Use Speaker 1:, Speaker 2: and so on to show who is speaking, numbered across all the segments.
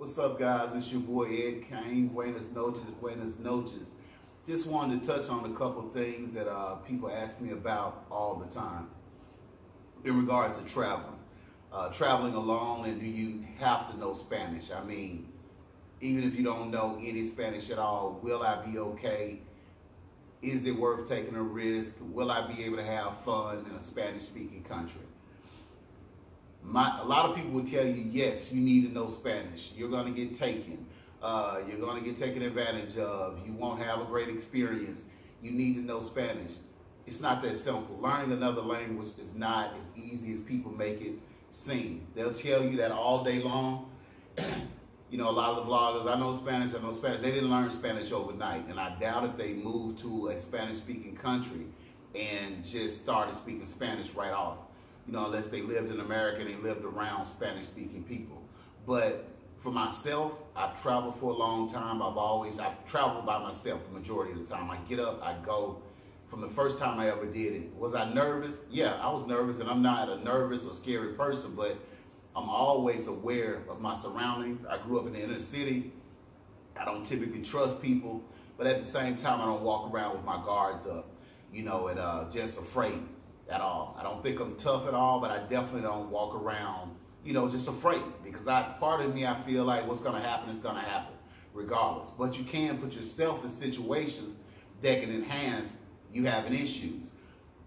Speaker 1: What's up, guys? It's your boy Ed Kane. Buenas noches, buenas noches. Just wanted to touch on a couple things that people ask me about all the time in regards to traveling. Traveling alone, and do you have to know Spanish? I mean, even if you don't know any Spanish at all, will I be okay? Is it worth taking a risk? Will I be able to have fun in a Spanish-speaking country? A lot of people will tell you, yes, you need to know Spanish. You're going to get taken. You're going to get taken advantage of. You won't have a great experience. You need to know Spanish. It's not that simple. Learning another language is not as easy as people make it seem. They'll tell you that all day long. You know, a lot of the vloggers, I know Spanish. They didn't learn Spanish overnight, and I doubt if they moved to a Spanish-speaking country and just started speaking Spanish right off. You know, unless they lived in America and they lived around Spanish-speaking people. But for myself, I've traveled for a long time. I've traveled by myself the majority of the time. I get up, I go. From the first time I ever did it, was I nervous? Yeah, I was nervous, and I'm not a nervous or scary person, but I'm always aware of my surroundings. I grew up in the inner city. I don't typically trust people, but at the same time, I don't walk around with my guards up, you know, and just afraid at all. I don't think I'm tough at all, but I definitely don't walk around, you know, just afraid, because part of me, I feel like what's going to happen is going to happen regardless. But you can put yourself in situations that can enhance you having issues.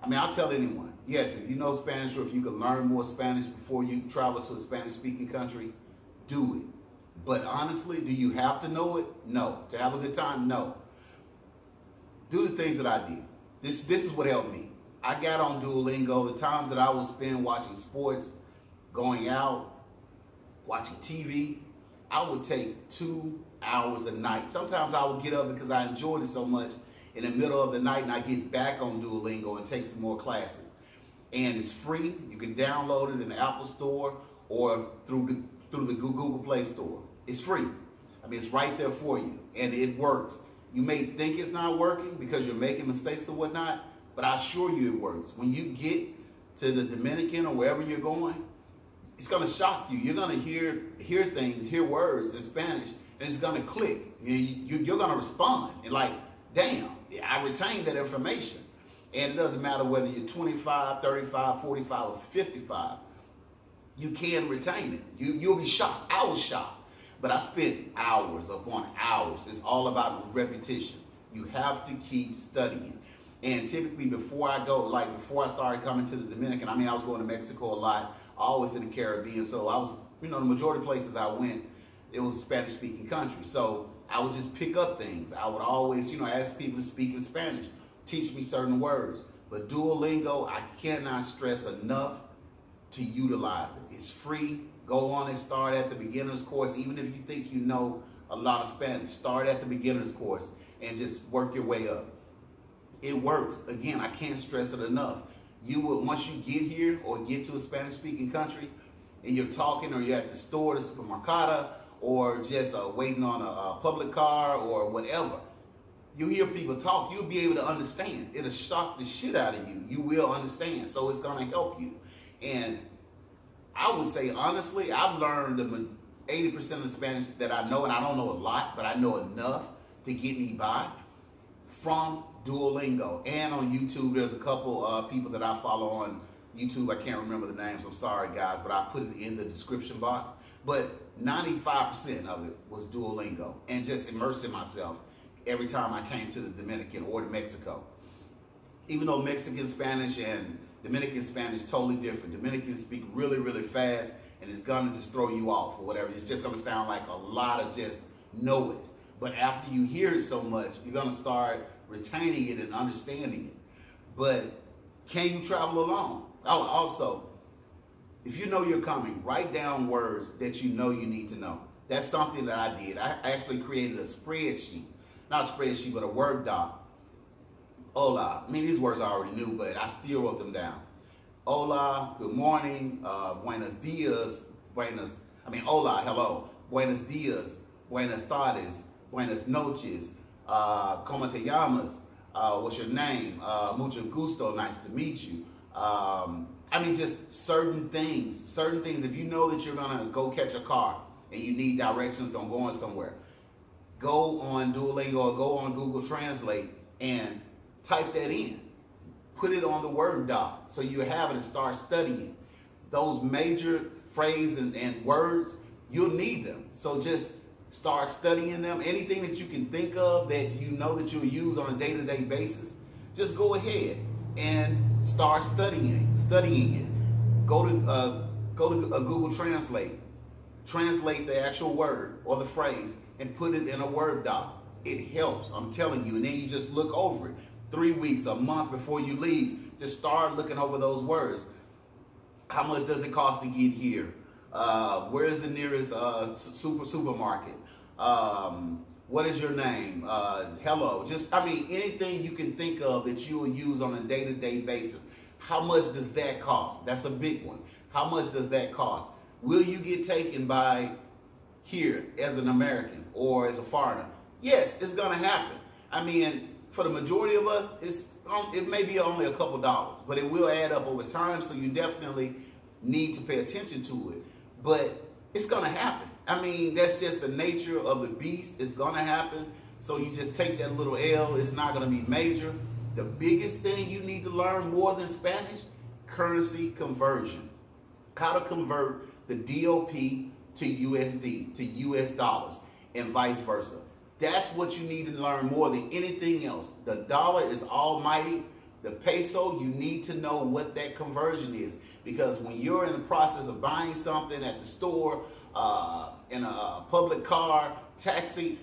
Speaker 1: I mean, I'll tell anyone, yes, if you know Spanish or if you can learn more Spanish before you travel to a Spanish-speaking country, do it. But honestly, do you have to know it? No. To have a good time? No. Do the things that I did. This is what helped me. I got on Duolingo. The times that I would spend watching sports, going out, watching TV, I would take 2 hours a night. Sometimes I would get up because I enjoyed it so much in the middle of the night, and I get back on Duolingo and take some more classes. And it's free. You can download it in the Apple Store or through the Google Play Store. It's free. I mean, it's right there for you, and it works. You may think it's not working because you're making mistakes or whatnot, but I assure you it works. When you get to the Dominican or wherever you're going, it's going to shock you. You're going to hear things, hear words in Spanish, and it's going to click. You're going to respond and like, damn, I retained that information. And it doesn't matter whether you're 25, 35, 45, or 55. You can retain it. You'll be shocked. I was shocked. But I spent hours upon hours. It's all about repetition. You have to keep studying. And typically before I started coming to the Dominican, I mean, I was going to Mexico a lot, always in the Caribbean. So I was, you know, the majority of places I went, it was a Spanish-speaking country. So I would just pick up things. I would always, you know, ask people to speak in Spanish, teach me certain words. But Duolingo, I cannot stress enough to utilize it. It's free. Go on and start at the beginner's course. Even if you think you know a lot of Spanish, start at the beginner's course and just work your way up. It works. Again, I can't stress it enough. Once you get here or get to a Spanish-speaking country and you're talking, or you're at the store, the supermercado, or just waiting on a public car or whatever, you hear people talk, you'll be able to understand. It'll shock the shit out of you. You will understand. So it's going to help you. And I would say, honestly, I've learned 80% of the Spanish that I know, and I don't know a lot, but I know enough to get me by from Duolingo. And on YouTube, there's a couple people that I follow on YouTube. I can't remember the names. I'm sorry, guys, but I put it in the description box. But 95% of it was Duolingo, and just immersing myself every time I came to the Dominican or to Mexico. Even though Mexican Spanish and Dominican Spanish totally different. Dominicans speak really, really fast, and it's gonna just throw you off or whatever. It's just gonna sound like a lot of just noise. But after you hear it so much, you're gonna start retaining it and understanding it. But can you travel alone? Oh, also, if you know you're coming, write down words that you know you need to know. That's something that I did. I actually created a spreadsheet. Not a spreadsheet, but a Word doc. Hola. I mean, these words I already knew, but I still wrote them down. Hola, good morning, buenos dias, hola, hello. Buenos dias, buenas tardes, buenas noches, como te llamas, what's your name, mucho gusto, nice to meet you. I mean, just certain things. If you know that you're gonna go catch a car and you need directions on going somewhere, go on Duolingo or go on Google Translate and type that in. Put it on the Word doc so you have it and start studying. Those major phrases and words, you'll need them. So just start studying them. Anything that you can think of that you know that you'll use on a day-to-day basis, just go ahead and start studying it. Go to Google Translate. Translate the actual word or the phrase and put it in a Word doc. It helps, I'm telling you. And then you just look over it. 3 weeks, a month before you leave, just start looking over those words. How much does it cost to get here? Where's the nearest supermarket? What is your name? Hello. Anything you can think of that you will use on a day-to-day basis. How much does that cost? That's a big one. How much does that cost? Will you get taken by here as an American or as a foreigner? Yes, it's going to happen. For the majority of us, it may be only a couple dollars, but it will add up over time, so you definitely need to pay attention to it. But it's going to happen. That's just the nature of the beast. It's going to happen, so you just take that little L. It's not going to be major. The biggest thing you need to learn more than Spanish, currency conversion. How to convert the DOP to USD, to US dollars, and vice versa. That's what you need to learn more than anything else. The dollar is almighty. The peso, you need to know what that conversion is. Because when you're in the process of buying something at the store, in a public car, taxi,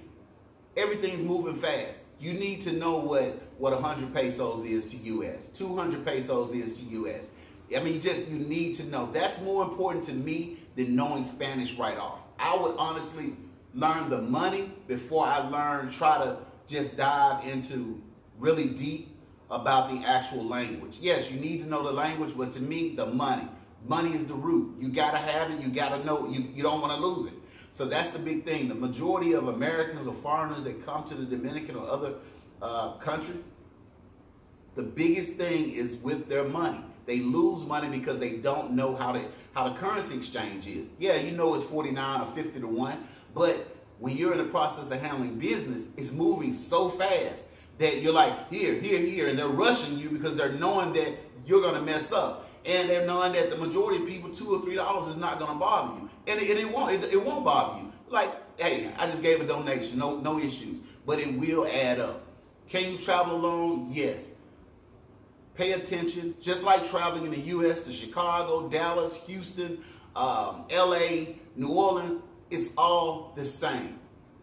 Speaker 1: everything's moving fast. You need to know what 100 pesos is to US, 200 pesos is to US. You need to know. That's more important to me than knowing Spanish right off. I would honestly learn the money before I try to just dive into really deep about the actual language. Yes, you need to know the language, but to me, the money. Money is the root. You got to have it. You got to know it. You don't want to lose it. So that's the big thing. The majority of Americans or foreigners that come to the Dominican or other countries, the biggest thing is with their money. They lose money because they don't know how the currency exchange is. Yeah, it's 49 or 50 to 1, but when you're in the process of handling business, it's moving so fast that you're like, here, and they're rushing you because they're knowing that you're going to mess up. And they're knowing that the majority of people, $2 or $3 is not going to bother you. And it won't bother you. Like, hey, I just gave a donation, no issues. But it will add up. Can you travel alone? Yes. Pay attention. Just like traveling in the U.S. to Chicago, Dallas, Houston, L.A., New Orleans, it's all the same.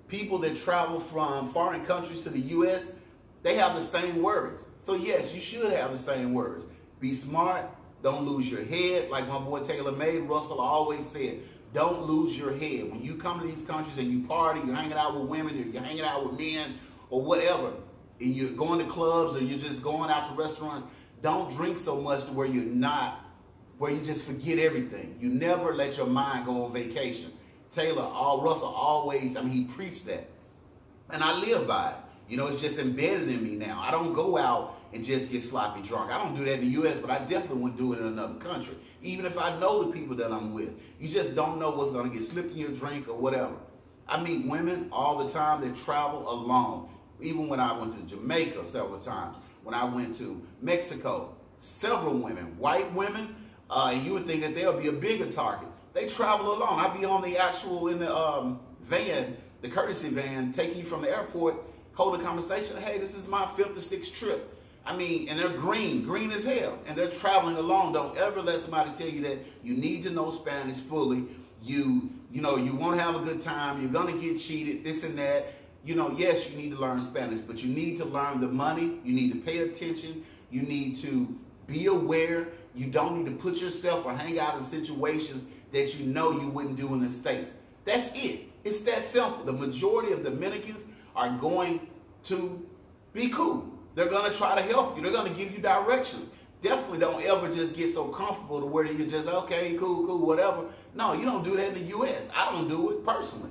Speaker 1: People that travel from foreign countries to the U.S., they have the same words. So yes, you should have the same words. Be smart. Don't lose your head. Like my boy Taylor Russell always said, don't lose your head. When you come to these countries and you party, you're hanging out with women, you're hanging out with men or whatever, and you're going to clubs or you're just going out to restaurants, don't drink so much to where you just forget everything. You never let your mind go on vacation. Russell always, he preached that. And I live by it. It's just embedded in me now. I don't go out and just get sloppy drunk. I don't do that in the U.S., but I definitely wouldn't do it in another country. Even if I know the people that I'm with. You just don't know what's going to get slipped in your drink or whatever. I meet women all the time that travel alone. Even when I went to Jamaica several times. When I went to Mexico, several women, white women, and you would think that they'll be a bigger target. They travel alone. I'd be on in the van, the courtesy van, taking you from the airport, holding a conversation. Hey, this is my 5th or 6th trip. And they're green as hell, and they're traveling alone. Don't ever let somebody tell you that you need to know Spanish fully. You won't have a good time. You're gonna get cheated, this and that. Yes, you need to learn Spanish, but you need to learn the money. You need to pay attention. You need to be aware. You don't need to put yourself or hang out in situations that you know you wouldn't do in the States. That's it. It's that simple. The majority of Dominicans are going to be cool. They're going to try to help you. They're going to give you directions. Definitely don't ever just get so comfortable to where you're just, okay, cool, whatever. No, you don't do that in the U.S. I don't do it personally.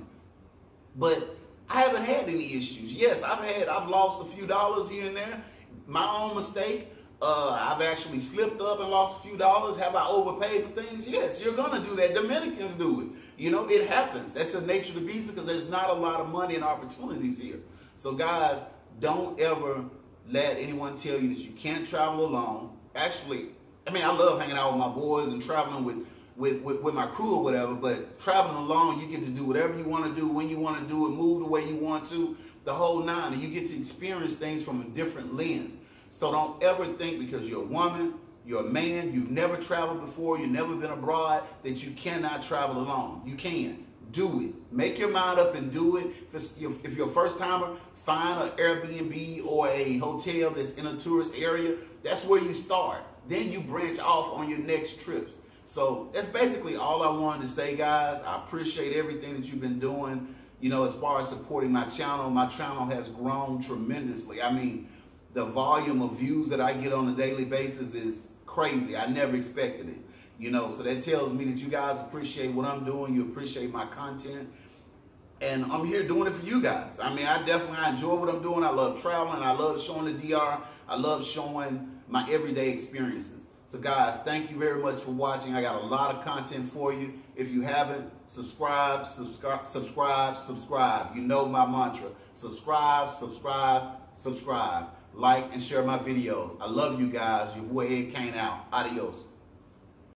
Speaker 1: But I haven't had any issues. Yes, I've lost a few dollars here and there. My own mistake. I've actually slipped up and lost a few dollars. Have I overpaid for things? Yes, you're going to do that. Dominicans do it. You know, it happens. That's the nature of the beast because there's not a lot of money and opportunities here. So guys, don't ever let anyone tell you that you can't travel alone. Actually, I mean, I love hanging out with my boys and traveling with my crew or whatever, but traveling alone, you get to do whatever you want to do, when you want to do it, move the way you want to, the whole nine, and you get to experience things from a different lens. So don't ever think because you're a woman, you're a man, you've never traveled before, you've never been abroad, that you cannot travel alone. You can. Do it. Make your mind up and do it. If you're a first timer, find an Airbnb or a hotel that's in a tourist area. That's where you start. Then you branch off on your next trips. So that's basically all I wanted to say, guys. I appreciate everything that you've been doing. You know, as far as supporting my channel has grown tremendously. I mean, the volume of views that I get on a daily basis is crazy. I never expected it. You know, so that tells me that you guys appreciate what I'm doing. You appreciate my content. And I'm here doing it for you guys. I mean, I enjoy what I'm doing. I love traveling. I love showing the DR. I love showing my everyday experiences. So guys, thank you very much for watching. I got a lot of content for you. If you haven't, subscribe. You know my mantra. Subscribe. Like and share my videos. I love you guys. Your boy Ed Kane out. Adios.